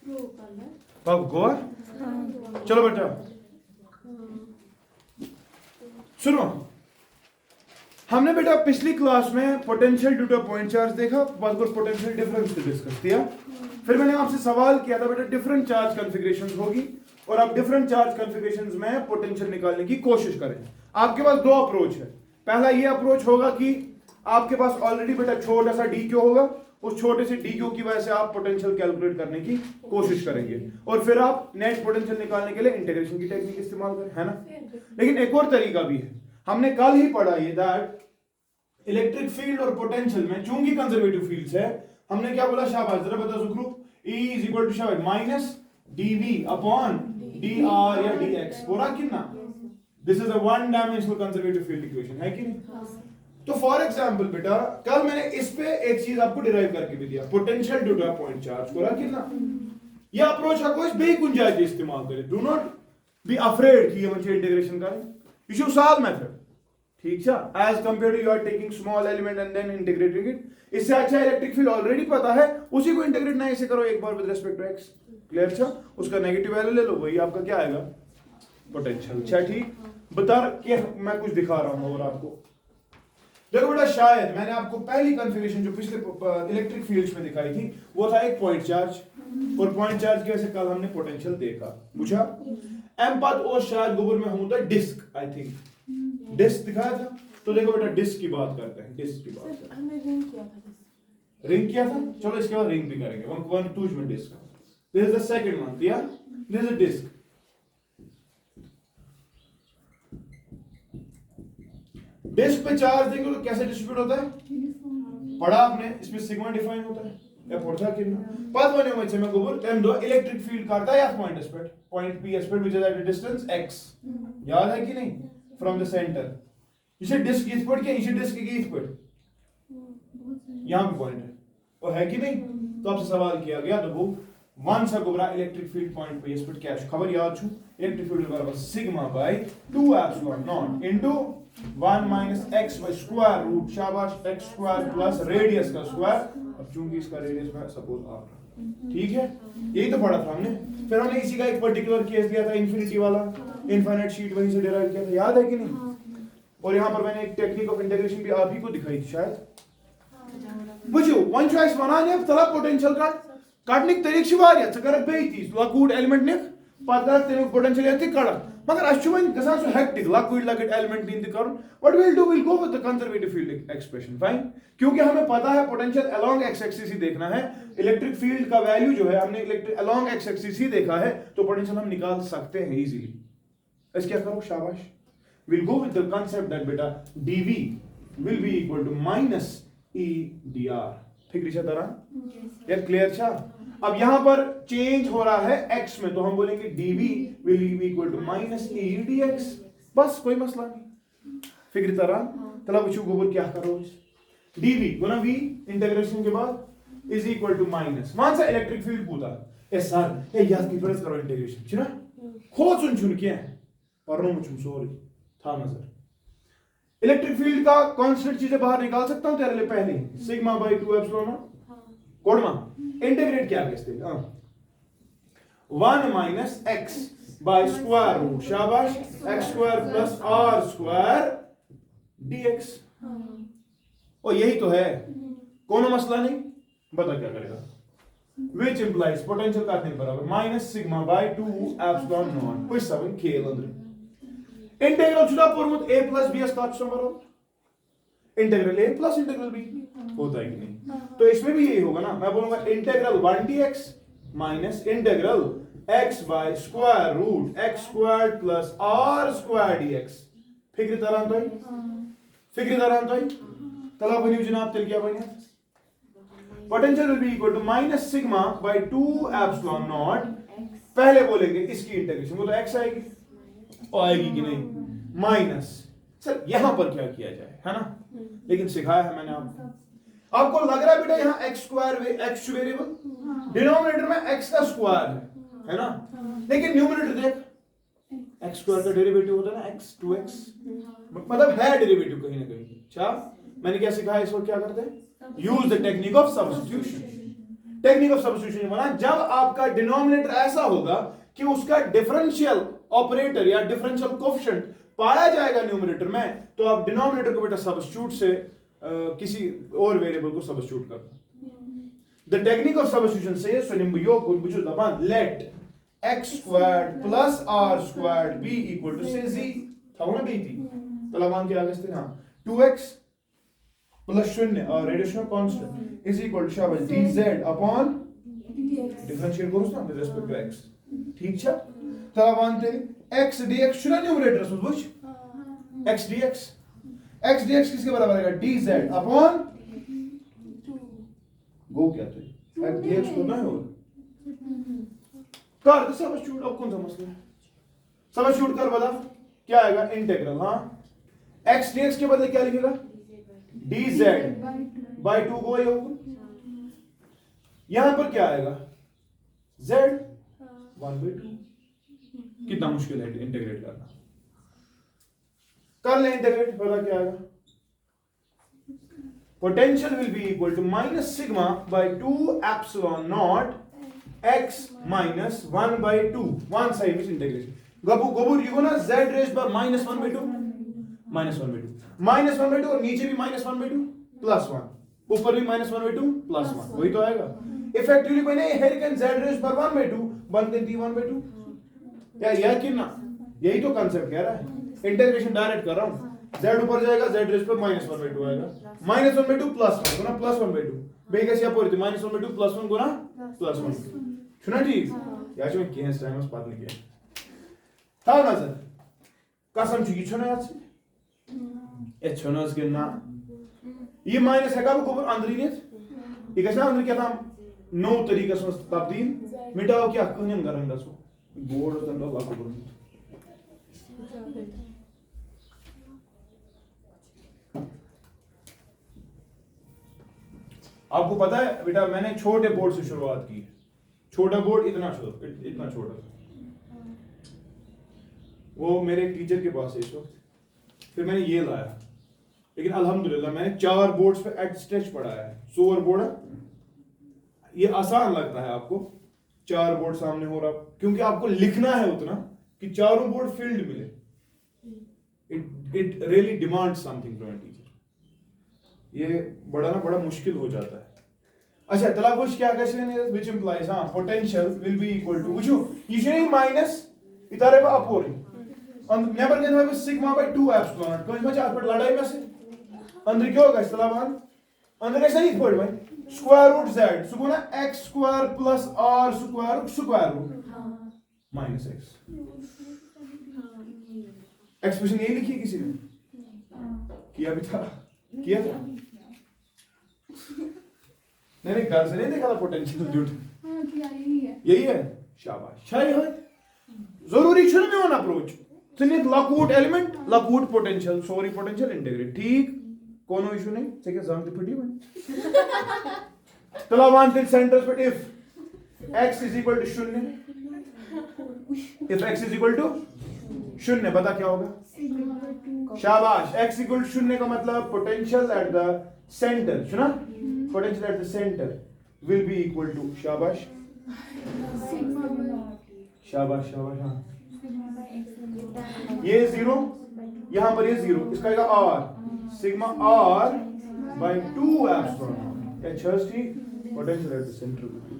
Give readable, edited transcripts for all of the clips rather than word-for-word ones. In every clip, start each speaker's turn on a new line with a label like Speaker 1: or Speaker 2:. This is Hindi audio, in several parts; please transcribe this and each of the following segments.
Speaker 1: अब गोवा चलो बेटा सुनो, हमने बेटा पिछली क्लास में potential due two point charge देखा, पोटेंशियल डिफरेंस को डिस्कस किया। फिर मैंने आपसे सवाल किया था बेटा डिफरेंट चार्ज कॉन्फ़िगरेशंस होगी और आप डिफरेंट चार्ज कॉन्फ़िगरेशंस में पोटेंशियल निकालने की कोशिश करें। आपके पास दो अप्रोच है। पहला ये अप्रोच होगा कि आपके पास ऑलरेडी बेटा छोटा सा डी क्यू होगा, उस छोटे से डी क्यू की वजह से आप पोटेंशियल कैलकुलेट करने की कोशिश करेंगे और फिर आप नेट पोटेंशियल निकालने के लिए इंटीग्रेशन की टेक्निक इस्तेमाल करें, है ना। लेकिन एक और तरीका भी है, हमने कल ही पढ़ा ये दैट इलेक्ट्रिक फील्ड और पोटेंशियल में चूंकि कंजर्वेटिव फील्ड्स है, हमने क्या बोला, शाबाश जरा बताओ सुखरू, E इज इक्वल टू शाबाश माइनस dv अपॉन dr या dx पूरा कितना, this is a one dimensional conservative field equation, है कि नहीं। तो फॉर एग्जांपल बेटा कल मैंने इस पे एक चीज आपको डिराइव करके भी दिया, potential due two point charge पूरा कितना। ये अप्रोच आपको इस बेगुंजाइश इस्तेमाल करें, डू नॉट बी अफ्रेड कि ये मुझे इंटीग्रेशन करें, यू शुड सॉल्व मेथड, ठीक है, as compare to you are taking small element and then integrating it. इससे अच्छा इलेक्ट्रिक फील्ड ऑलरेडी पता है, उसी को इंटीग्रेट ना ऐसे करो एक बार with respect to X, clear. अच्छा उसका नेगेटिव वैल्यू ले लो, वही आपका क्या आएगा, पोटेंशियल। अच्छा ठीक, बता कि मैं कुछ दिखा रहा हूं और आपको देखो बेटा, शायद मैंने आपको पहली कॉन्फ़िगरेशन जो पिछले इलेक्ट्रिक फील्ड्स में दिखाई थी वो था एक पॉइंट चार्ज, और पॉइंट चार्ज की वजह से कल हमने पोटेंशियल देखा, पूछा एम पद और शायद गोबर में होता डिस्क, आई थिंक डिस्क दिखाया था। तो देखो बेटा डिस्क की बात करते हैं, डिस्क की बात करते हैं।
Speaker 2: हमने
Speaker 1: रिंग किया था, चलो इसके बाद रिंग भी करेंगे, वन टू में disc, this is the second one, या दिस इज डिस्क। डिस्क पे चार्ज देखो तो कैसे डिस्ट्रीब्यूट होता है, पढ़ा आपने, इसमें सिग्मा डिफाइन होता है या पढ़ा कितना पद बने हुए छे में गोबर एम दो इलेक्ट्रिक फील्ड करता है या point aspect, point P aspect which is eight a distance x, याद है कि नहीं, फ्रॉम द सेंटर। इसे डिस्क की स्पीड क्या, इसे डिस्क की स्पीड यहां पे पॉइंट है, और है कि नहीं। तो आपसे सवाल किया गया तो वो वन सा गोबरा इलेक्ट्रिक फील्ड पॉइंट पे स्पीड क्या खबर याद छु, इलेक्ट्रिक फील्ड बराबर sigma by 2 epsilon not into 1 minus x by square root शाबाश x स्क्वायर प्लस रेडियस का स्क्वायर, अब चूंकि इसका रेडियस है सपोज r, ठीक है, यही तो पढ़ा था हमने। फिर हमने इसी का एक पर्टिकुलर केस दिया था इन्फिनिटी वाला, इनफाइनाइट शीट वहीं से डिराइव किया था, याद है कि नहीं। और यहां पर मैंने एक टेक्निक ऑफ इंटीग्रेशन भी आप ही को दिखाई थी शायद, बुझो वन चॉइस बनाने तला पोटेंशियल काटने तरीक वारिया कर बेती लकूट एलिमेंट निक पता तमिक पोटेंशियल ये कड़, मगर अस वन गसान सो हेक्टिक लकूट लकट एलिमेंट नीन कर, what will do, will go with the conservative field expression, fine, क्योंकि हमें पता है पोटेंशियल अलोंग एक्स एक्सिस ही देखना है, इलेक्ट्रिक फील्ड का वैल्यू जो है हमने इलेक्ट्रिक अलोंग एक्स एक्सिस ही देखा है, तो पोटेंशियल हम निकाल सकते हैं इजीली। इस क्या करो, शाबाश, we'll go with the concept that beta dv will be equal to minus e dr, ठीक रिशा तरह यार, क्लियर छा। अब यहां पर चेंज हो रहा है x में, तो हम बोलेंगे dv will be equal to minus e dx, बस कोई मसला नहीं, फिक्र तरह। तला पूछू गोबर क्या करो, dv गुना v इंटीग्रेशन के बाद is equal to minus मान सा इलेक्ट्रिक फील्ड पूछा ए सर ए याद की प्रेस करो इंटीग्रेशन छिना खोचुन चुन क्या पढ़नो मुझे सॉरी था नजर, इलेक्ट्रिक फील्ड का कांस्टेंट चीजें बाहर निकाल सकता हूं तेरे लिए पहले, सिग्मा बाय 2 एप्सिलॉन कोडमा इंटीग्रेट क्या कहते हैं, 1 minus x by square root शाबाश x square plus r square dx, और यही तो है, कोनो मसला नहीं, बता क्या करेगा, which implies potential का नहीं बराबर minus sigma by 2 epsilon not, कोई सब खेल अंदर इंटीग्रल छुड़ा पुरमुत a प्लस b का बराबर integral a plus integral b होता है कि नहीं। तो इसमें भी यही होगा ना, मैं बोलूंगा integral 1 dx minus integral x by square root x square plus r square dx, फिक्र तरह तो ही, फिक्र तरह तो ही तला बनी जनाब, तिल क्या बनी, potential will be equal to minus sigma by 2 epsilon not, पहले बोलेंगे इसकी इंटीग्रेशन, वो तो x आएगी, आएगी कि नहीं, माइनस, सर यहां पर क्या किया जाए, है ना, लेकिन सिखाया है मैंने आपको लग रहा है बेटा यहाँ x square x variable, denominator में x का स्क्वायर है ना, लेकिन न्यूमरेटर देख x स्क्वायर का डेरिवेटिव होता है ना x 2x, मतलब है डेरिवेटिव कहीं ना कहीं। अच्छा मैंने क्या सिखाया, इस वक्त क्या करते हैं, use the technique of substitution, technique of substitution बना जब आपका डिनोमिनेटर ऐसा होगा कि उसका डिफरेंशियल ऑपरेटर या डिफरेंशियल कोएफिशिएंट पाया जाएगा न्यूमरेटर में, तो आप डिनोमिनेटर को बेटा सब्स्टिट्यूट से किसी और वेरिएबल को सब्स्टिट्यूट करना। द टेक्निक ऑफ सब्स्टिट्यूशन से सुनिम यो को बुझो दबान let x squared plus r squared b equal to से z था ना b थी तलावान के आगे से हां 2x प्लस 0 और radiation constant is equal to शाबाश dz अपॉन डिफरेंशिएट करो ना विद रिस्पेक्ट टू x ठीक है तलावान ते x dx शुरू न्यूमरेटर से बुझ x dx किसके बराबर आएगा dz अपॉन गो क्या तो x dx को ना हो कर सब्स्टिट्यूट अब कौन सा मसला है सब्स्टिट्यूट कर बता क्या आएगा इंटीग्रल हां x dx के बदले क्या लिखेगा dz by 2 को ये होगा यहां पर क्या आएगा z 1/2 कितना मुश्किल है इंटीग्रेट करना कर ले इंटीग्रेट पता क्या आएगा potential will be equal to minus sigma by 2 epsilon not x minus 1/2 one side is integration गबूर ये हो ना z raised by minus 1/2 और नीचे भी -1/2 प्लस 1 ऊपर भी -1/2 प्लस 1 वही तो आएगा इफेक्टिवली बने हेरिकन z raised by 1/2 बनते 1/2 क्या यह कि ना यही तो कांसेप्ट कह रहा है इंटीग्रेशन डायरेक्ट कर रहा हूं z ऊपर जाएगा z raised by -1/2 आएगा -1/2 प्लस 1 गुना प्लस 1/2 बेगस या पोरती -1/2 प्लस 1 गुना प्लस 1 सुना ठीक या जो केस टाइम उस बात नहीं किया था नजर कसम चुकी छुना याद ए छुनास के ना ये माइनस है का को अंदर ही नहीं ये कैसा अंदर क्या था नो तरीका से तब्दील मिटाओ क्या कहने करन दसो बोर्ड तो लो लागू करो आपको पता है बेटा मैंने छोटे बोर्ड से शुरुआत की छोटा बोर्ड इतना छोटा वो मेरे टीचर के पास है इस वक्त फिर मैंने ये लाया लेकिन अल्हम्दुलिल्लाह मैंने 4 बोर्ड्स पे एट स्ट्रेच पढ़ाया है सोवर बोर्ड ये आसान लगता है आपको 4 बोर्ड सामने हो रहा क्योंकि आपको लिखना है उतना कि चारों बोर्ड फील्ड मिले it really demands something from a teacher ये बड़ा मुश्किल हो जाता है अच्छा तलाकुश क्या कैसे व्हिच इंप्लाइज हां potential will be equal to वुचो ये नहीं माइनस इतारे पे अप हो रही और नेबर के में सिग्मा बाय 2 एप्सिलॉन नॉट कोई मचा पर लड़ाई में से अंदर क्या होगा इस तलावान अंदर कैसे ही पढ़ भाई स्क्वायर रूट z सुगुना x square plus r square root minus x expression यही लिखी किसी ने किया भी था किया था नहीं घर से नहीं देखा था पोटेंशियल झूठ यही है शाबाश शायद है जरूरी छुन में होना अप्रोच तनिक लकूट एलिमेंट लकूट पोटेंशियल सॉरी पोटेंशियल इंटीग्रेट ठीक कोनो इशू नहीं सेके जान फटी बन तला one till centers but if x is equal to 0 if x is equal to 0 बता क्या होगा शाबाश x इक्वल टू 0 का मतलब पोटेंशियल एट द सेंटर सुना potential at the center will be equal to शाबाश हाँ ये 0 यहां पर ये 0 इसका आएगा r sigma r by 2 epsilon h has t potential at the center will be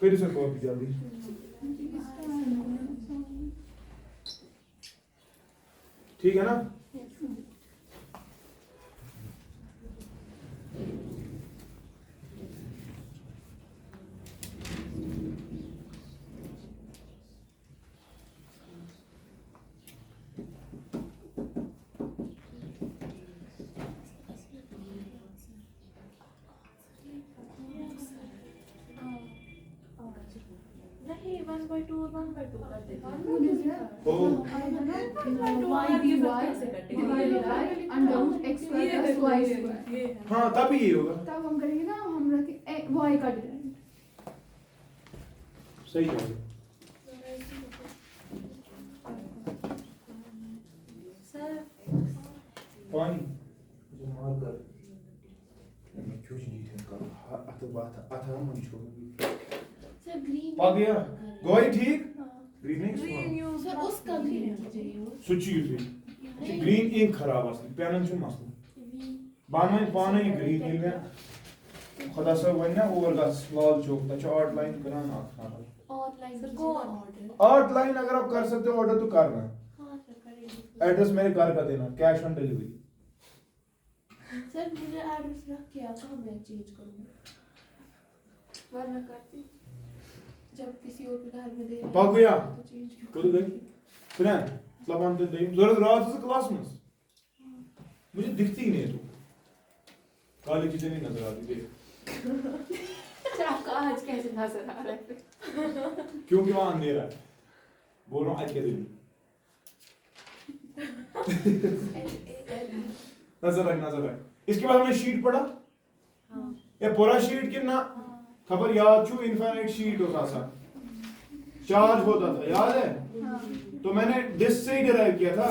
Speaker 1: फिर से कॉपी जल्दी ठीक है ना हाँ तब ये होगा
Speaker 2: तब हम करेंगे ना हम रखें y का डिफरेंट
Speaker 1: सही है पानी जो मार कर मैं क्यों जीत है कर अत बात अथा मन छोड़
Speaker 2: सर ग्रीन
Speaker 1: पा गया गोई ठीक ग्रीन नहीं
Speaker 2: ग्रीन यूज सर उसका ग्रीन चाहिए
Speaker 1: सुच यूज ग्रीन एक खराब असल पेनन छ मसला बानवन पाने ग्रीन हिल में खुदा सब वन्ना ओवर गस लाल चौक तक आउटलाइन करना आसान
Speaker 2: ऑनलाइन सर को ऑर्डर
Speaker 1: आउटलाइन अगर आप कर सकते हो ऑर्डर तो करना
Speaker 2: हां सर करेंगे
Speaker 1: एड्रेस मेरे घर का देना कैश ऑन डिलीवरी
Speaker 2: सर मुझे एड्रेस रख के आता हूं मैं चेंज करूंगा वरना करती जब किसी और के घर में दे
Speaker 1: पा गया
Speaker 2: तो चेंज
Speaker 1: खुद गई सुना लबान दे दे जरूरत रात से क्लास में मुझे दिखती ही नहीं है तू काली चीजें नहीं नजर आती देख
Speaker 2: सर आपका आज कैसे नजर आ रहा है
Speaker 1: क्योंकि वहां अंधेरा है बोल रहा हूँ आज के दिन नजर रख इसके बाद हमने शीट पढ़ा
Speaker 2: हां
Speaker 1: ये पूरा शीट कितना खबर याद छू इनफाइनाइट शीट होता था चार्ज होता था याद है तो मैंने डिस से ही डिराइव किया था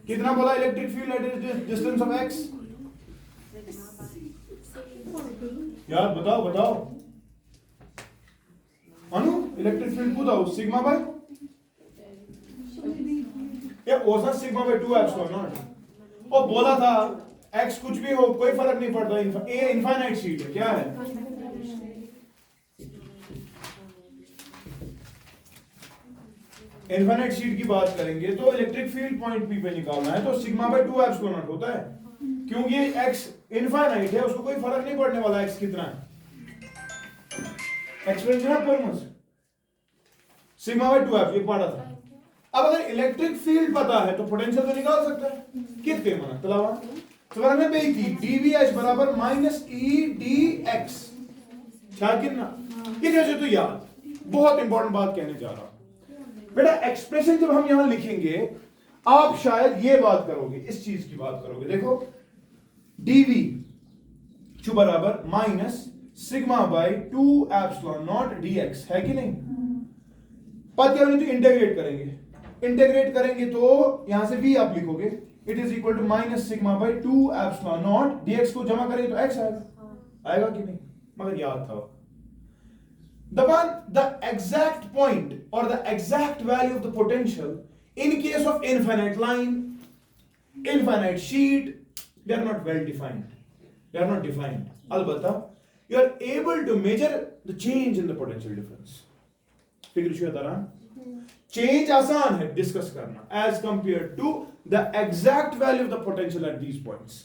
Speaker 1: कितना बोला electric field at distance of x यार बताओ अनु इलेक्ट्रिक फील्ड पूछा सिग्मा बाय ये ओसा सिग्मा बाय 2 एप्सिलॉन नॉट और बोला था एक्स कुछ भी हो कोई फर्क नहीं पड़ता ये इनफाइनाइट शीट है क्या है इनफाइनाइट शीट की बात करेंगे तो इलेक्ट्रिक फील्ड पॉइंट पी पे निकालना है तो सिग्मा बाय 2 एप्सिलॉन नॉट होता है क्योंकि ये एक्स इनफाइनाइट है उसको कोई फर्क नहीं पड़ने वाला एक्स कितना है एक्सपेरिमेंट ना परमस सिग्मा बाय 2 एफ ये पढ़ा था अब अगर इलेक्ट्रिक फील्ड पता है तो पोटेंशियल तो निकाल सकता है कितने मना तलावा तो मैंने बेई थी dvh बराबर -e dx क्या कितना कितने से तो याद बहुत इंपॉर्टेंट बात कहने जा रहा हूं बेटा एक्सप्रेशन जब हम यहां लिखेंगे आप शायद ये बात करोगे इस चीज की बात करोगे देखो dv जो बराबर minus sigma by 2 epsilon not dx है कि नहीं पद क्या तो इंटीग्रेट करेंगे तो यहां से v आप लिखोगे it is equal to minus sigma by 2 epsilon not dx को जमा करेंगे तो x आएगा कि नहीं मगर याद था दबान the exact point or the exact value of the potential in case of infinite line infinite sheet they are not well defined they are not defined albatta you are able to measure the change in the potential difference फिक्र शुरू तरह चेंज आसान है डिस्कस करना as compared to the exact value of the potential at these points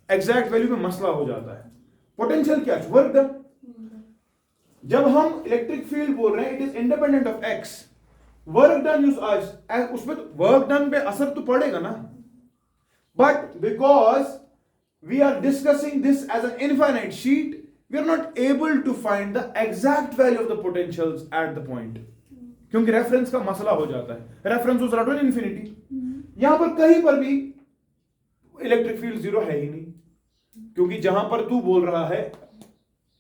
Speaker 1: exact value में मसला हो जाता है पोटेंशियल क्या है वर्क डन जब हम इलेक्ट्रिक फील्ड बोल रहे हैं it is independent of x work done use आज उसमें तो वर्क डन पे असर तो पड़ेगा ना but because we are discussing this as an infinite sheet we are not able to find the exact value of the potentials at the point क्योंकि रेफरेंस का मसला हो जाता है रेफरेंस उस रहा इन्फिनिटी यहां पर कहीं पर भी इलेक्ट्रिक फील्ड जीरो है ही नहीं क्योंकि जहां पर तू बोल रहा है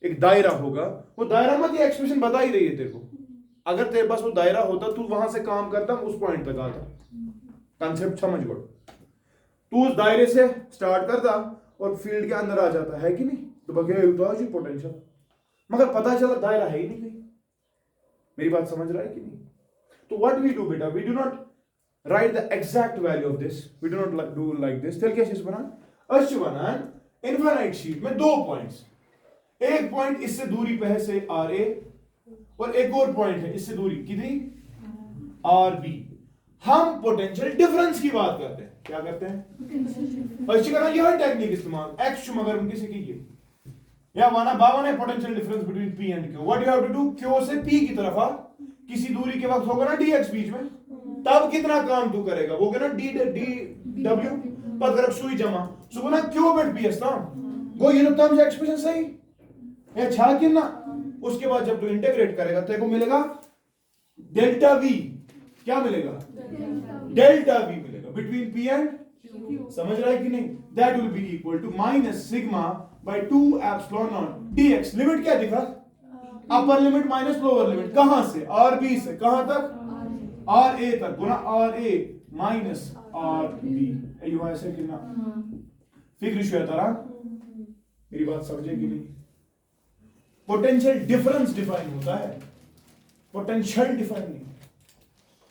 Speaker 1: एक दायरा होगा वो दायरा मत ये एक्सप्रेशन बता ही रही है तेरे को अगर तेरे पास वो दायरा होता तू वहां से काम करता उस पॉइंट तक आता कंसेप्ट समझ गो तू उस दायरे से स्टार्ट करता और फील्ड के अंदर आ जाता है कि नहीं तो बगैर पोटेंशियल मगर पता चला दायरा है ही नहीं कहीं मेरी बात समझ रहा है कि नहीं तो व्हाट वी डू बेटा we do not write the exact value of this we do not do like this तेल क्या चीज बना बना इनफाइनाइट शीट में दो पॉइंट्स एक पॉइंट इससे दूरी पे है से आर ए और एक और पॉइंट है इससे दूरी कितनी आर बी हम पोटेंशियल डिफरेंस की बात करते हैं क्या करते हैं और इसी कारण यह टेक्निक इस्तेमाल एक्स मगर हम किसी की या माना बावन है potential difference between P and Q what you have to do Q से पी की तरफ आ किसी दूरी के वक्त होगा ना डीएक्स बीच में तब कितना काम तू करेगा वो कहना डी डब्ल्यू पर तरफ सुई जमा सुना क्यू बट पी अस्ता गो ये तो हम एक्सप्रेशन सही या छा कितना उसके बाद जब तू इंटीग्रेट करेगा तेरे को मिलेगा डेल्टा वी क्या मिलेगा डेल्टा वी मिलेगा बिटवीन पी एंड समझ रहा है कि नहीं that will be equal to minus sigma by 2 epsilon not dx limit क्या दिखा upper limit minus lower limit कहां से आर बी से कहां तक आर ए तक गुना R A minus R B यू ऐसे कितना फिक्र शुरू तारा मेरी बात समझे कि नहीं पोटेंशियल डिफरेंस डिफाइन होता है पोटेंशियल डिफाइन नहीं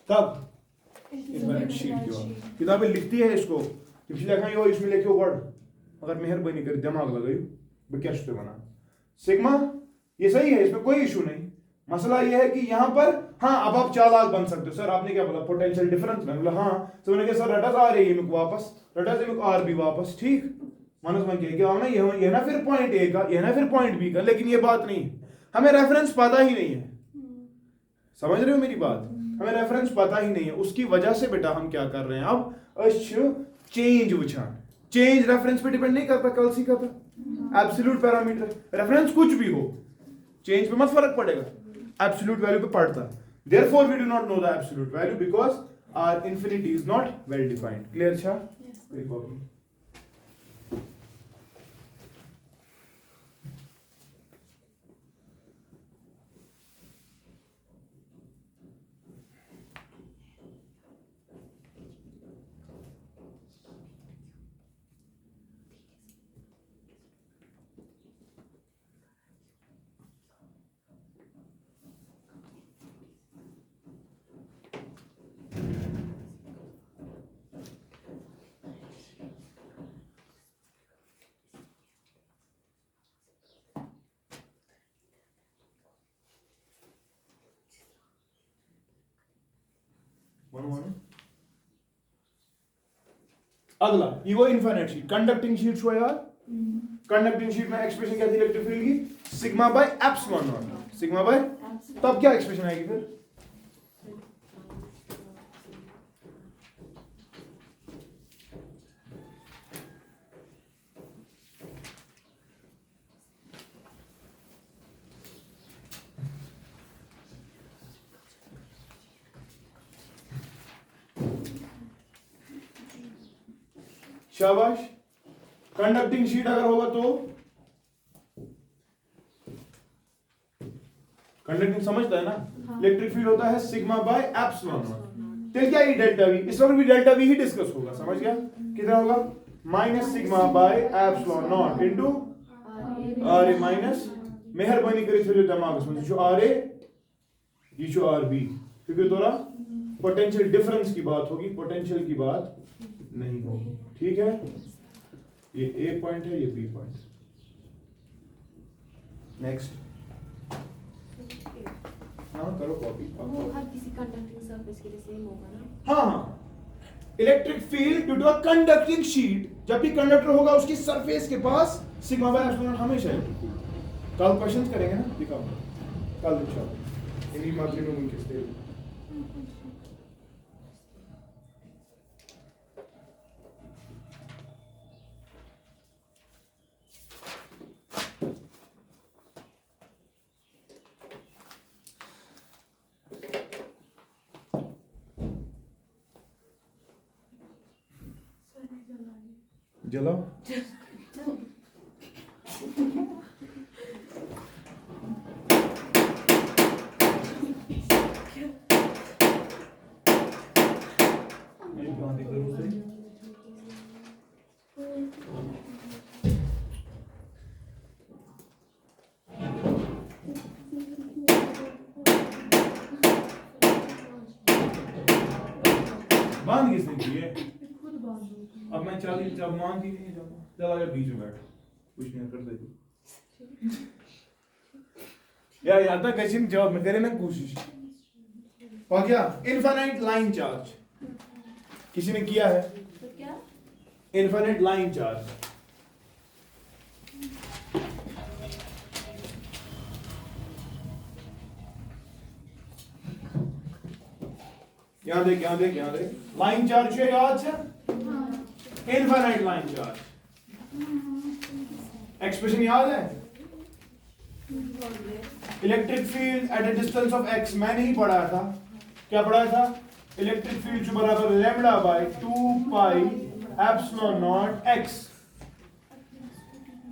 Speaker 1: कब इन्फिनिट शीट की बात किताबें लिखती है इसको इसमें लिखा यो इसमें लिखो वर्ड अगर मेहरबानी कर दिमाग लगाइयो मैं क्या शुरू बना सिग्मा ये सही है इसमें कोई इशू नहीं मसला ये है कि यहाँ पर हाँ अब आप चालाक बन सकते हो सर आपने क्या बोला पोटेंशियल डिफरेंस में बोला हाँ तो मैंने कहा सर रटा आ रही है वापस रटा से आर भी वापस ठीक मनोज में क्या ना ये ना फिर पॉइंट ए का ये ना फिर पॉइंट बी का लेकिन ये बात नहीं हमें रेफरेंस पता ही नहीं है समझ रहे हो मेरी बात हमें रेफरेंस पता ही नहीं है उसकी वजह से बेटा हम क्या कर रहे हैं अब चेंज वुचान चेंज रेफरेंस पे डिपेंड नहीं करता कल सीखा था एब्सोल्यूट पैरामीटर रेफरेंस कुछ भी हो चेंज पे मत फर्क पड़ेगा एब्सोल्यूट वैल्यू पे पड़ता therefore we do not know the absolute value because our infinity is not well defined clear cha
Speaker 2: Yes.
Speaker 1: very good अगला ये वो इनफाइनाइट शीट कंडक्टिंग शीट छो यार कंडक्टिंग शीट में एक्सप्रेशन क्या थी इलेक्ट्रिक फील्ड की sigma by epsilon not sigma bye तब क्या एक्सप्रेशन आएगी फिर शाबाश कंडक्टिंग शीट अगर होगा तो कंडक्टिंग समझता है ना इलेक्ट्रिक फील्ड होता है सिग्मा बाय एप्सिलॉन नॉट तो क्या ये डेल्टा वी इस वक्त भी डेल्टा वी ही डिस्कस होगा समझ गया कितना होगा minus sigma by epsilon not into R A minus मेहरबानी करी थोड़ी दिमाग में जो आर ए ये जो आर बी क्योंकि थोड़ा पोटेंशियल डिफरेंस की बात होगी पोटेंशियल की बात नहीं होगी ठीक है ये ए पॉइंट है ये बी पॉइंट नेक्स्ट हाँ करो कॉपी
Speaker 2: वो हर किसी कंडक्टिंग सरफेस के लिए सेम होगा ना
Speaker 1: हाँ हाँ electric field due to a conducting sheet जब भी कंडक्टर होगा उसकी सरफेस के पास सिग्मा बाय एप्सिलॉन हमेशा है कल क्वेश्चंस करेंगे ना दिखाओ कल इंशाल्लाह इन्हीं माध्यम में उनके स्टेज जलाओ बांध किसने की है अब मैं चल जब मान की नहीं जाऊंगा चल आगे बीच में बैठ कुछ नहीं कर दे यार याद तक कैसे जवाब में करे ना कोशिश हो गया इनफाइनाइट लाइन चार्ज किसी ने किया है
Speaker 2: तो क्या
Speaker 1: इनफाइनाइट लाइन चार्ज यहाँ देख लाइन चार्ज है याद है इनफाइनाइट लाइन चार्ज एक्सप्रेशन याद है electric field eight a distance of x मैंने ही पढ़ाया था क्या पढ़ाया था इलेक्ट्रिक फील्ड जो बराबर lambda by 2 pi epsilon not x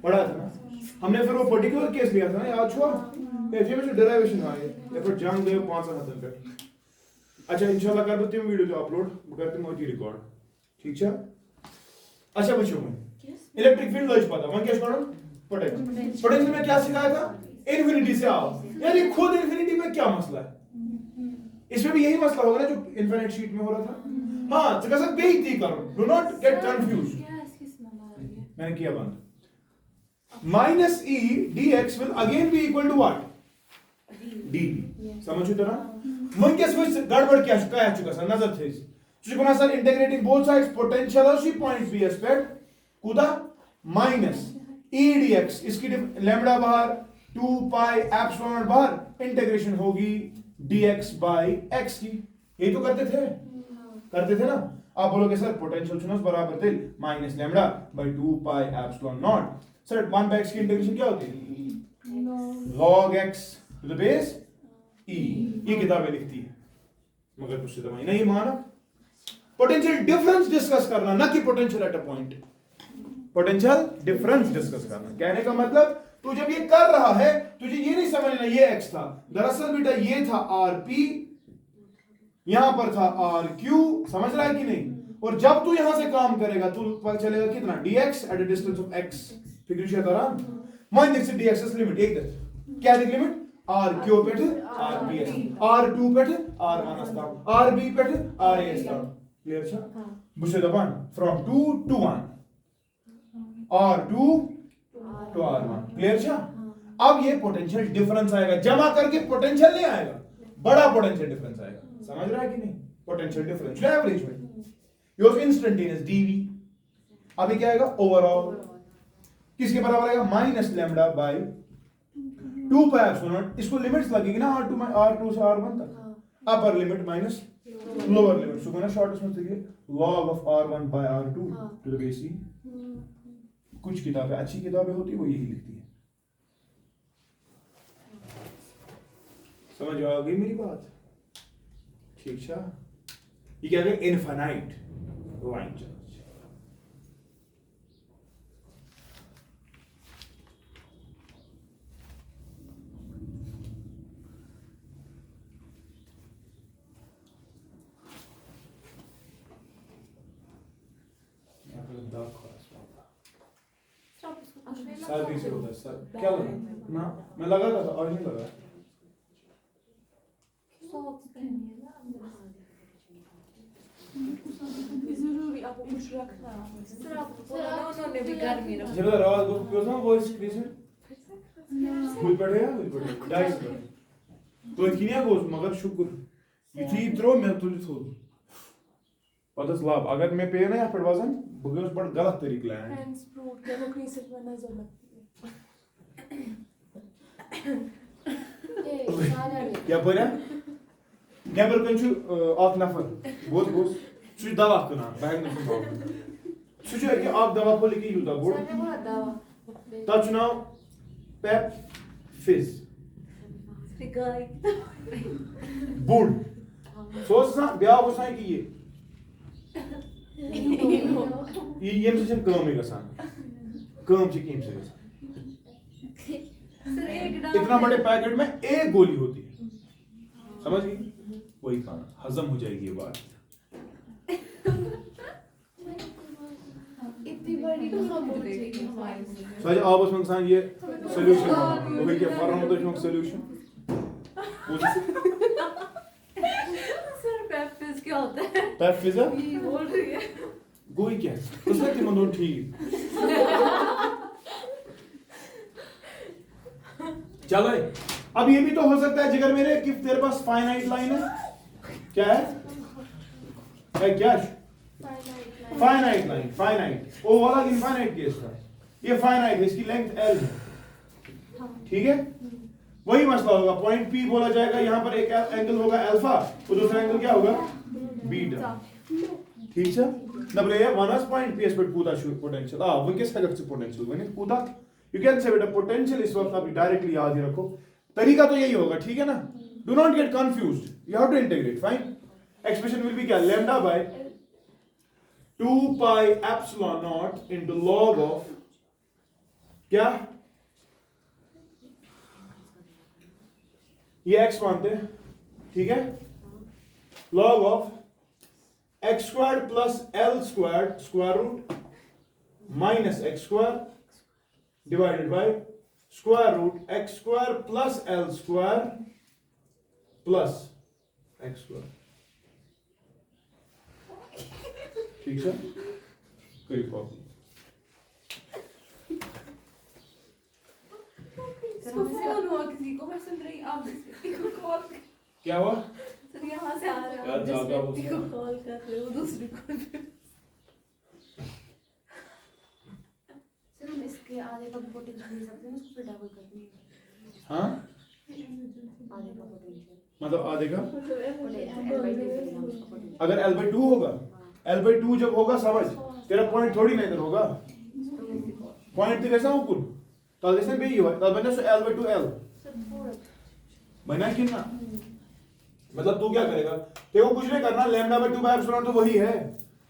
Speaker 1: पढ़ा था ना हमने फिर वो पर्टिकुलर केस लिया था ना याद हुआ ऐसे में जो डेरिवेशन आ गया या फिर जान गए 5 हद तक अच्छा इंशाल्लाह कर देते हैं वीडियो जो अपलोड करते हैं वो रिकॉर्ड ठीक है अच्छा बच्चों में इलेक्ट्रिक फील्ड लज पता वन क्या करो पोटेंशियल पोटेंशियल में क्या सिखाया था इन्फिनिटी से आओ यानी खुद इन्फिनिटी में क्या मसला है इसमें भी यही मसला होगा ना जो इनफिनिट शीट में हो रहा था हां तो कैसा बेइज्जती करो डू नॉट गेट कंफ्यूज मैंने किया बंद minus e dx will again be equal to what dv समझ उतरा वंकस वस गड़बड़ क्या चुका सर नजर थे चुका sir integrating both sides potential और सी पॉइंट बी एस्पेक्ट कुदा माइनस e dx इसकी लैम्बडा बाहर 2 पाई एप्सिलॉन नॉट बाहर इंटीग्रेशन होगी dx by x की यही तो करते थे ना आप बोलोगे सर पोटेंशियल सुनो बराबर थे minus lambda by 2 pi epsilon not sir 1 by x की इंटीग्रेशन क्या होती है log x to the base e ये किताबें लिखती है मगर तुझसे तो नहीं माना पोटेंशियल डिफरेंस डिस्कस करना ना कि potential at a point potential difference discuss करना कहने का मतलब तू जब ये कर रहा है तुझे ये नहीं समझना ये x था दरअसल बेटा ये था rp यहां पर था rq समझ रहा है कि नहीं और जब तू यहां से काम करेगा तू पता चलेगा कितना dx eight a distance of x figure किया था मान देख से dx इस लिमिट एक क्या है लिमिट rq पे rp r2 पे r1 अस्ता rb पे ra अस्ता क्लियर छ बुझे दबान from 2 to 1 r2 to r1 clear छ अब ये पोटेंशियल डिफरेंस आएगा जमा करके पोटेंशियल नहीं आएगा बड़ा पोटेंशियल डिफरेंस आएगा समझ रहा है कि नहीं पोटेंशियल डिफरेंस जो एवरेज में ये उसका इंस्टेंटेनियस dv अभी क्या आएगा ओवरऑल किसके बराबर आएगा minus lambda by 2 pi epsilon इसको लिमिट्स लगेगी ना r2 से r1 तक upper limit minus lower limit सो ना शॉर्ट में देखिए log of r1 by r2 to the base e कुछ किताबें अच्छी किताबें होती वो यही लिखती है समझ आ गई मेरी बात ठीक है ये क्या है इनफाइनाइट लाइन चार्ज सर्दी से होता है सर क्या लगा ना मैं लगा था और नहीं लगा
Speaker 2: जरूरी आपको कुछ रखना सर आपको उन्होंने भी गर्मी रखा
Speaker 1: जरा रात को क्यों ना वॉइस क्रिएशन भूल पड़े डाइस तो किनिया गोस मगर शुक्र यथी त्रो मैं तुझे थो पतस लाभ अगर मैं पे ना या पर वजन बगस बड़ गलत तरीके लाया
Speaker 2: हैंड्स फ्रूट डेमोक्रेसी में नजर लगती है ए सारा
Speaker 1: क्या बोला नेबर कंचु आक नफर बहुत गोस सु दवा कना बैग में सु जो कि आप दवा को लेके यूज बोर्ड
Speaker 2: सर ने बोला दवा
Speaker 1: तच नाउ पेप फिज
Speaker 2: सिगाई
Speaker 1: बोर्ड सोचना ब्याह होसा कि ये से काम ही गसान काम से कीम से
Speaker 2: सर एक
Speaker 1: इतना बड़े पैकेट में एक गोली होती है समझ गई वही खाना हजम हो जाएगी ये बात
Speaker 2: इतनी बड़ी कम हो जाएगी हमारी
Speaker 1: सर आप उसमें इंसान ये सॉल्यूशन वो भी क्या फॉर्म होता है सॉल्यूशन
Speaker 2: सर पेप्सिस क्या होता है
Speaker 1: पैप फिजा
Speaker 2: ये बोल रही है
Speaker 1: गोई क्या है उसमें कि मनो ठीक चलो अब ये भी तो हो सकता है जिगर मेरे कि तेरे पास फाइनाइट लाइन है क्या है क्या फाइनाइट लाइन फाइनाइट वो वाला इनफाइनाइट केस था ये फाइनाइट है इसकी लेंथ l है ठीक है वही मसला होगा पॉइंट P बोला जाएगा यहां पर एक एंगल होगा अल्फा और दूसरा एंगल क्या होगा बीटा ठीक है नंबर ये वनस पॉइंट P पर कूदा शो पोटेंशियल वो किस हद से पोटेंशियल बने कूदा यू कैन से बेटा पोटेंशियल इस वक्त आप डायरेक्टली याद ही रखो तरीका तो यही होगा ठीक है ना do not get confused you have to integrate fine expression will be क्या lambda by 2 pi epsilon not into log of क्या ये x मानते हैं ठीक है log of x squared plus l squared square root minus x square divided by square root x square plus l square plus x square. ठीक है, कोई प्रॉब्लम?
Speaker 2: इसको फोन हुआ किसी को, मैं सुन रही, आप किसी को कॉल
Speaker 1: क्या हुआ?
Speaker 2: सर यहाँ से आ रहा है,
Speaker 1: यार
Speaker 2: आप जिस
Speaker 1: ज्यादा
Speaker 2: व्यक्ति को
Speaker 1: गुस्सा।
Speaker 2: कॉल कर रहे हो दूसरी कॉल पे। सर हम इसके आधे का पोटेंशियल दे सकते हैं, उसको फिर डबल कर देंगे।
Speaker 1: हाँ,
Speaker 2: आधे का पोटेंशियल
Speaker 1: मतलब आधे का
Speaker 2: पोटेंशियल
Speaker 1: अगर L/2 होगा, L/2 जब होगा समझ, तेरा पॉइंट थोड़ी ना इधर होगा, पॉइंट तो कैसा ऊपर तो जैसे भी हुआ तब बना सो L/2 L बना कि ना, मतलब तू क्या करेगा, तेरे को कुछ नहीं करना, λ/2 बाय एप्सिलॉन तो वही है,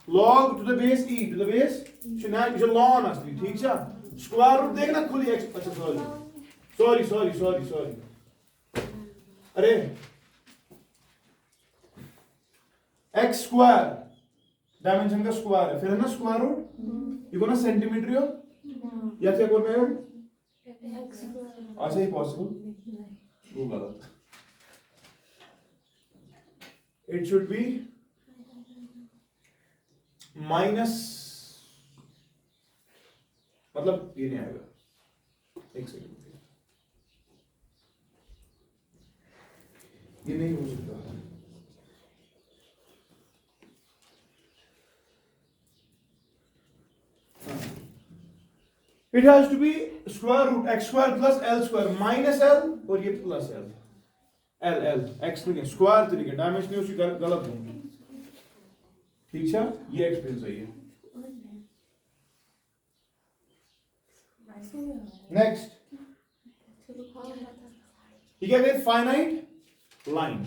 Speaker 1: log to the base e to the base जो ln असली, ठीक है, स्क्वायर रूट देखना खुली x, अच्छा सॉरी अरे x स्क्वायर डायमेंशन का स्क्वायर है, फिर है ना स्क्वायर रूट, ये को ना सेंटीमीटर हो या क्या करना है, ऐसा ही पॉसिबल, वो गलत, इट शुड बी माइनस, मतलब ये नहीं आएगा, एक सेकंड, ये नहीं हो सकता, it has to be square root x square plus l square minus l और ये प्लस l x नहीं है, स्क्वायर तरीके डायमेंशन उसकी गलत होंगी, ठीक है, ये एक्सप्लेन सही है। नेक्स्ट ठीक है, फाइनाइट लाइन,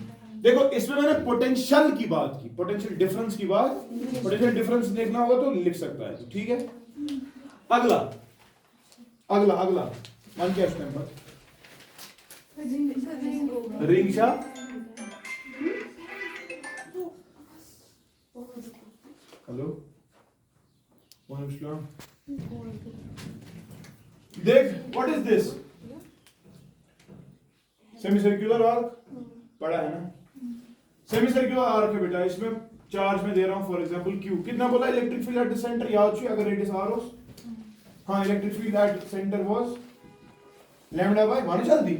Speaker 1: देखो इसमें मैंने पोटेंशियल की बात की, पोटेंशियल डिफरेंस की बात, पोटेंशियल डिफरेंस देखना होगा तो लिख सकता है, ठीक है। अगला मान क्या इसमें पर रिंग शा, हेलो देख, what is this, semi circular arc, पढ़ा है ना, सेमी सर्कुलर आर्क है बेटा, इसमें चार्ज में दे रहा हूं फॉर एग्जांपल Q, कितना बोला electric field at the centre, याद छे अगर रेडियस r हो, हाँ electric field at centre was lambda by 1 जल्दी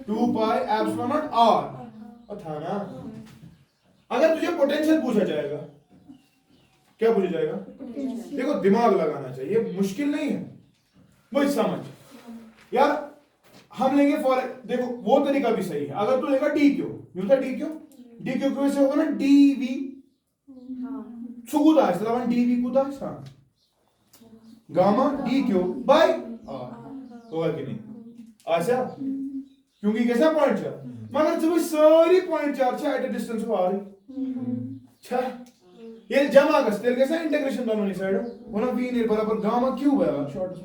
Speaker 1: 2 पाई एप्सिलॉन नॉट r, था ना। अगर तुझे पोटेंशियल पूछा जाएगा, क्या पूछा जाएगा, देखो दिमाग लगाना चाहिए, मुश्किल नहीं है, मुझ समझ यार, हम लेंगे फॉर, देखो वो तरीका भी सही है, अगर तू लेगा डी क्यू, मिलता डी क्यू से होगा ना डीवी सुकुदा है, मतलब डीवी कुदा है gamma D Q by R, होगा कि नहीं, अच्छा, क्योंकि कैसा पॉइंट है, मगर जब सारी पॉइंट चार्ज है at a distance of R, अच्छा ये जमा कर तेरे कैसा इंटीग्रेशन दोनों ही साइड हो ना, v ने बराबर गामा क्यूब है शॉर्ट में,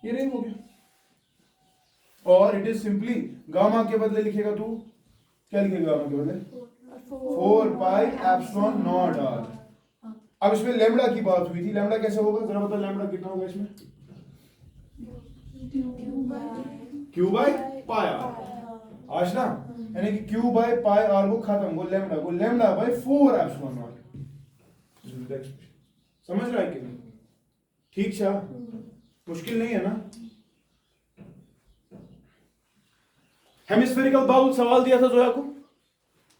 Speaker 1: ये रिंग हो गया, और इट इज सिंपली गामा के बदले लिखेगा तू, क्या लिखेगा गामा के बदले 4 पाई एप्सिलॉन नॉट r। अब इसमें लैम्डा की बात हुई थी, लैम्डा कैसे होगा जरा बता, लैम्डा कितना होगा इसमें, q बाय पाई r, आज ना यानी कि q बाय पाई r को खत्म, वो लैम्डा बाय 4 एप्सिलॉन नॉट, समझ रहा है कि नहीं, ठीक है, मुश्किल नहीं है ना। हेमिस्फेरिकल बाउल सवाल दिया था जोया को,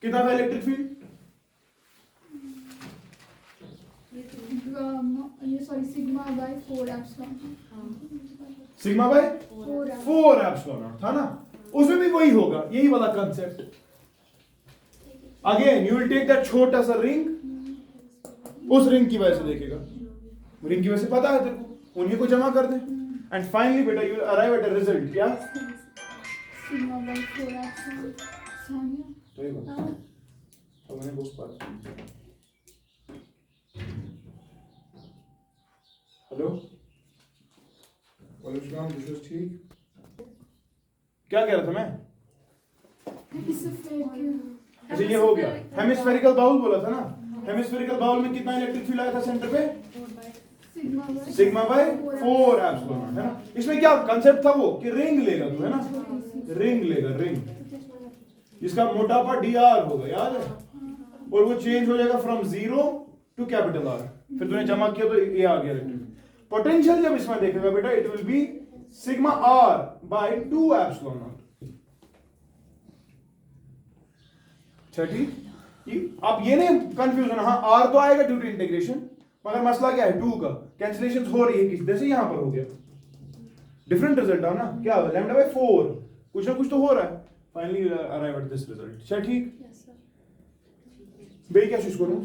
Speaker 1: कितना था इलेक्ट्रिक फील्ड,
Speaker 3: ये sorry sigma by 4 epsilon,
Speaker 1: sigma by 4 epsilon था ना, उसमें भी वही होगा, यही वाला concept, again you will take that छोटा सा रिंग, उस रिंग की वजह से देखेगा, रिंग की वजह से पता है तेरे को, उन्हीं को जमा कर दे, एंड फाइनली बेटा you will arrive at a result, क्या
Speaker 3: सिग्मा बाय 4 एप्सिलॉन, सानिया
Speaker 1: तो ये बात, तो मैंने बहुत बात, हेलो वालेकुम सलाम, दिस इज ठीक, क्या कह रहा था मैं, अच्छा ये हो गया, हेमिस्फेरिकल बाउल बोला था ना, हेमिस्फेरिकल बाउल में कितना इलेक्ट्रिक फील्ड आया था सेंटर पे?
Speaker 3: सिग्मा
Speaker 1: बाय 4 एप्सिलॉन नॉट, है ना। इसमें क्या कंसेप्ट था वो कि रिंग लेगा तू, है ना, रिंग लेगा, रिंग जिसका मोटापा dr होगा, याद है, और वो चेंज हो जाएगा फ्रॉम 0 टू कैपिटल R, फिर तूने जमा किया तो ये आ गया इलेक्ट्रिक पोटेंशियल। जब इसमें देखेगा बेटा it will be sigma R by 2 epsilon not. ठीक, अब ये नहीं कंफ्यूजन, हाँ R तो आएगा ड्यू टू इंटीग्रेशन, मगर मसला क्या है 2 का, कैंसिलेशन हो रही है, किस जैसे यहां पर हो गया, डिफरेंट रिजल्ट है ना, क्या लैम्डा बाय 4, कुछ ना कुछ तो हो रहा है, finally you arrive at this result. चल ठीक, बे क्या चूज करूं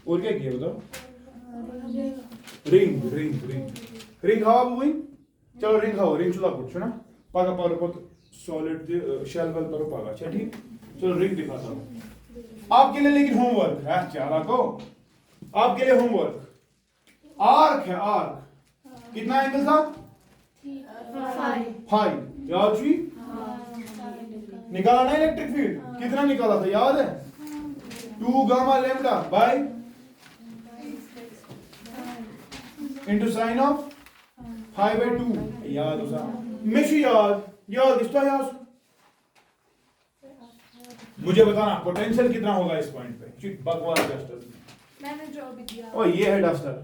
Speaker 1: और क्या किया बताओ? रिंग रिंग रिंग रिंग हवा बुई, चलो रिंग हवा, रिंग चुला कुछ ना पागा पारो पत सॉलिड शेल वेल करो पागा। अच्छा ठीक, चलो रिंग दिखाता हूं आपके लिए, लेकिन होमवर्क है चाला को, आपके लिए होमवर्क, आर्क है, आर्क कितना एंगल था? 5, याद जी, निकाला ना इलेक्ट्रिक फील्ड, कितना निकाला था याद है? 2 gamma lambda by into sin of pi by 2, याद उसा मिशु याद इसका याद, मुझे बताना पोटेंशियल कितना होगा इस पॉइंट पे। चिक बकवास डस्टर,
Speaker 2: मैंने जो भी दिया
Speaker 1: ओ ये है डस्टर,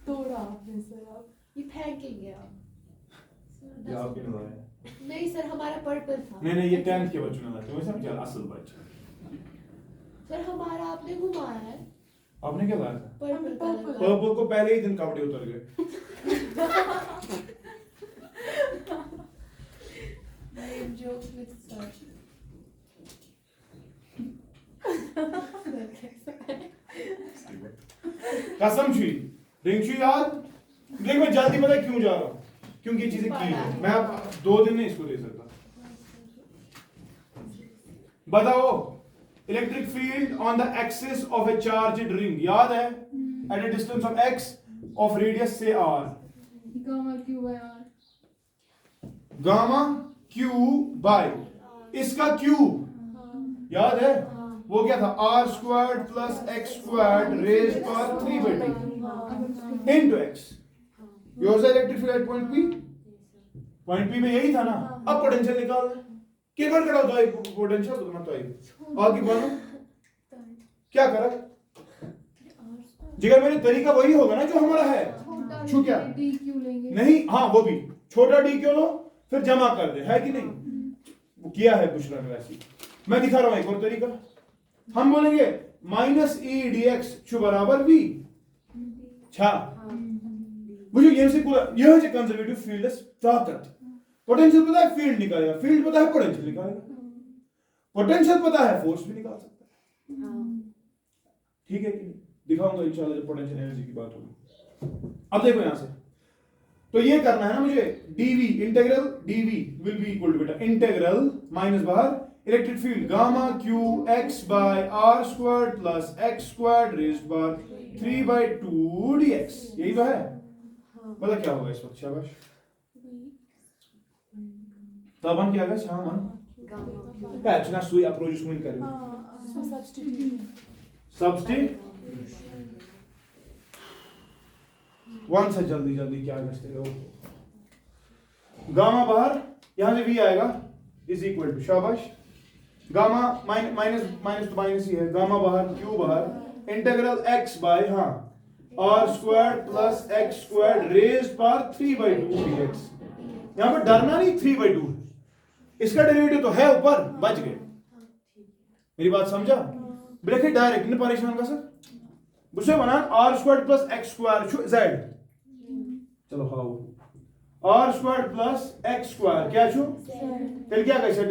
Speaker 2: तोड़ा आपने सर, आप ये फेंकेंगे आप।
Speaker 1: ये आपके ने लाया
Speaker 2: नहीं सर, हमारा पर्पल था।
Speaker 1: नहीं ये 10th के बच्चों ने लाया, तुम्हें समझा असल बच्चा।
Speaker 2: सर हमारा आपने घुमाया है,
Speaker 1: आपने क्या लाया था?
Speaker 2: Purple colour.
Speaker 1: पर्पल को पहले ही दिन कपड़े उतर गए।
Speaker 2: Jokes with sir.
Speaker 1: कसम छी रिंग छी याद, देख मैं जल्दी पता है क्यों जा रहा हूं, क्योंकि ये चीजें की है, मैं अब 2 दिन नहीं इसको दे सकता। बताओ electric field on the axis of a charged ring, याद है, at a distance of x of radius से r,
Speaker 3: gamma Q by R,
Speaker 1: gamma q by इसका क्यूब, याद है वो क्या था, r squared plus x squared raise power 3/2 into x। Your electric field at point P में यही था ना। अब पोटेंशियल निकाल, केवल करा दो पोटेंशियल तो मत आई आगे बढ़ो, क्या करा जिगर, मेरे तरीका वही होगा ना जो हमारा है, छू क्या
Speaker 3: डी क्यू लेंगे
Speaker 1: नहीं, हाँ वो भी छोटा डी क्यों लो, फिर जमा कर दे, है कि नहीं, वो किया है कुछ ना वैसी। मैं दिखा रहा हूं एक और तरीका, हम बोलेंगे माइनस ई डी एक्स छू बराबर वी छा, मुझे ये से यह है कंजर्वेटिव फील्ड ताकत, पोटेंशियल पता है फील्ड निकालेगा, फील्ड पता है पोटेंशियल निकालेगा, पोटेंशियल पता है फोर्स भी निकाल सकता है। ठीक है कि नहीं, दिखाऊंगा इंशाल्लाह जब पोटेंशियल एनर्जी की बात होगी। अब देखो यहां से, तो ये करना है ना मुझे, dv integral dv will be equal to बेटा इंटीग्रल माइनस बाहर electric field gamma q x by r squared plus x squared raised by 3/2 dx, यही तो है। मतलब क्या होगा इस वक्त, शाबाश तबन क्या होगा, शामन पैच ना सुई अप्रोच उसको इन करें सब्स्टिट्यूट वन से जल्दी जल्दी क्या करते हो, गामा बाहर यहां से v आएगा इज इक्वल टू, शाबाश गामा माइनस तो माइनस ही है, गामा बाहर q बाहर इंटीग्रल x बाय हाँ r squared plus x squared raise power 3/2 dx। यहां पर डरना नहीं, 3/2 इसका डेरिवेटिव तो है ऊपर, बच गए। मेरी बात समझा, ब्रेक है डायरेक्ट नहीं परेशान का सर, बुझे बना r squared plus x square छु z, चलो how r squared plus x square क्या छु, फिर क्या कैसे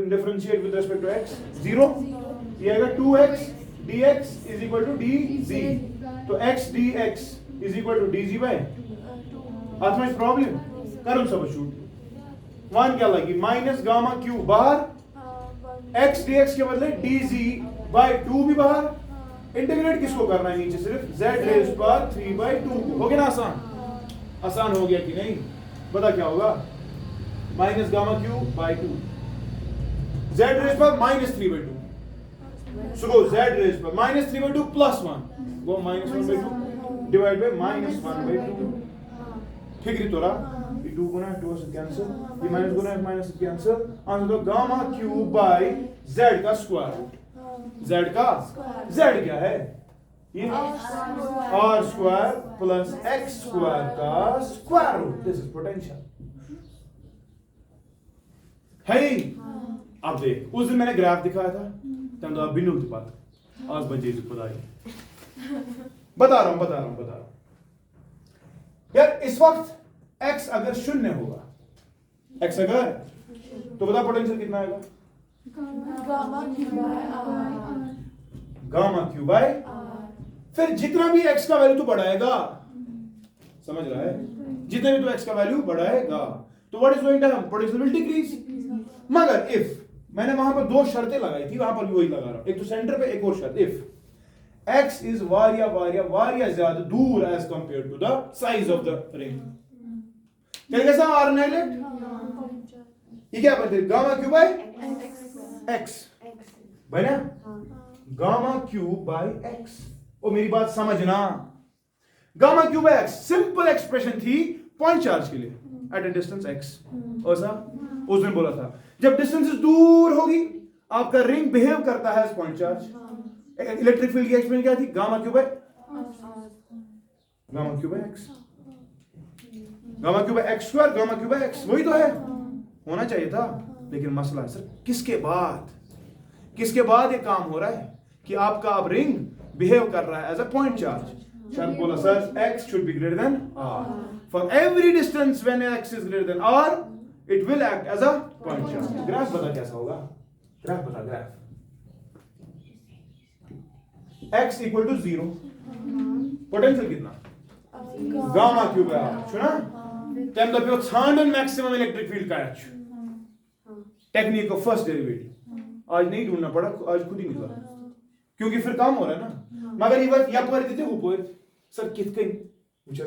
Speaker 1: differentiate with respect to x, 0 ये आएगा 2x dx is equal to dz, तो x dx is equal to dz by हाथ में प्रॉब्लम करो सब शूट वन क्या लगी माइनस गामा q बाहर x dx के बदले dz बाय 2 भी बाहर, इंटीग्रेट किसको करना है नीचे, सिर्फ z रेज पावर 3/2 हो गया ना, आसान आसान हो गया कि नहीं, पता क्या होगा, minus gamma Q by 2 Z raised by minus 3 by 2. So go Z raised by minus 3 by 2 plus 1. Go minus 1 by 2 divided by minus 1 by 2. ठीक है तोरा ये 2 गुना 2 से कैंसिल, ये माइनस गुना माइनस से कैंसिल, आंसर तो गामा क्यूब बाय Z का स्क्वायर. Z का Z क्या है? ये R square plus X square का square root. This is potential. है. अब देख, उस दिन मैंने ग्राफ दिखाया था तब तो आप बिनु पात आज बजे पढ़ाई बता रहा हूं यार. इस वक्त x अगर शून्य होगा, x अगर, तो बता पोटेंशियल कितना आएगा? Gamma Q by. फिर जितना भी x का वैल्यू तू बढ़ाएगा, समझ रहा है, जितने भी तू x का वैल्यू बढ़ाएगा तो what is going to happen? Potential will decrease. मगर इफ, मैंने वहां पर दो शर्तें लगाई थी, वहां पर भी वही लगा रहा हूं, एक तो सेंटर पे, एक और शर्त. इफ x is वारिया ज्यादा दूर as compared to the size of the ring. कैसा R नेगलेक्ट? ये क्या बनते हैं? गामा क्यूब बाय x बना, गामा क्यूब बाय x. ओ मेरी बात समझना, gamma cube by x simple expression थी पॉइंट चार्ज के लिए एट अ डिस्टेंस x. और साहब उस दिन बोला था जब डिस्टेंस दूर होगी आपका रिंग बिहेव करता है as point charge. Electric field की एक्सप्रेशन क्या थी? Gamma cube by x, gamma cube by x square, gamma cube by x. वही तो है, होना चाहिए था. लेकिन मसला है सर किसके बाद ये काम हो रहा है कि आपका अब रिंग बिहेव कर रहा है as a point charge. Sir बोला sir x should be greater than r. For every distance when x is greater than r, it will act as a point charge. Graph बता कैसा होगा? Graph x equal to 0, potential कितना? गामा क्यूब है. सुना? तम दपियो छांडन मैक्सिमम इलेक्ट्रिक फील्ड का एच. टेक्निक ऑफ फर्स्ट डेरिवेटिव आज नहीं ढूंढना पड़ा, आज खुद ही निकला, क्योंकि फिर काम हो रहा है ना. मगर ये बात या पर देते ऊपर सर कितने मुझे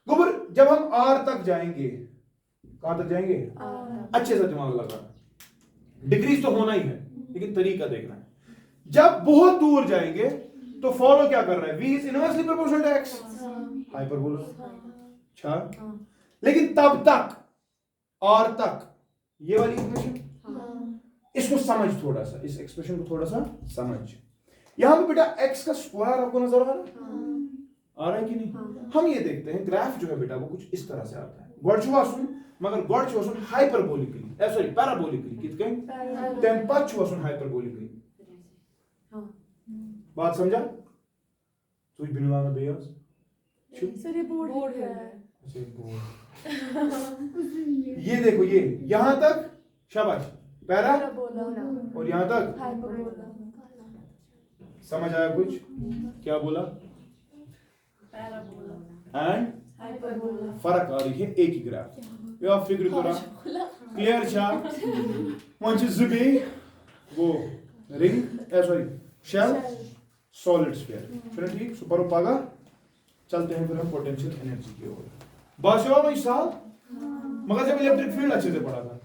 Speaker 1: गोबर जब हम r तक जाएंगे, कहां तक जाएंगे? अच्छे से दिमाग लगा, डिक्रीज तो होना ही है लेकिन तरीका देखना है. जब बहुत दूर जाएंगे तो फॉलो क्या कर रहा है? v is inversely proportional to x, hyperbola. अच्छा, लेकिन तब तक r तक ये वाली इक्वेशन, इसको समझ थोड़ा सा, इस एक्सप्रेशन को थोड़ा सा समझ. यहां पे बेटा x का स्क्वायर आपको नजर आ रहा है कि नहीं? हम ये देखते हैं ग्राफ जो है बेटा वो कुछ इस तरह से आता है. गॉडचुआसुन, मगर गॉडचुआसुन हाइपरबोलिकली, सॉरी पैराबोलिकली, कितने टेम्पचुआसुन हाइपरबोलिकली. बात समझा? तो बिना ना बेयास
Speaker 2: सर ये बोर्ड है.
Speaker 1: अच्छा बोर्ड. ये देखो, ये यहां तक शाबाश पैरा और यहां तक समझ आया कुछ? क्या बोला? एंड फर्क आ रही है एक ही ग्राफ. या फिक्र करा क्लियर छा मंच जुबी वो ring sorry shell solid sphere. फिर ठीक सुपर पागा. चलते हैं फिर हम पोटेंशियल एनर्जी की ओर. बात हुआ भाई साहब, मगर जब इलेक्ट्रिक फील्ड अच्छे से पढ़ा था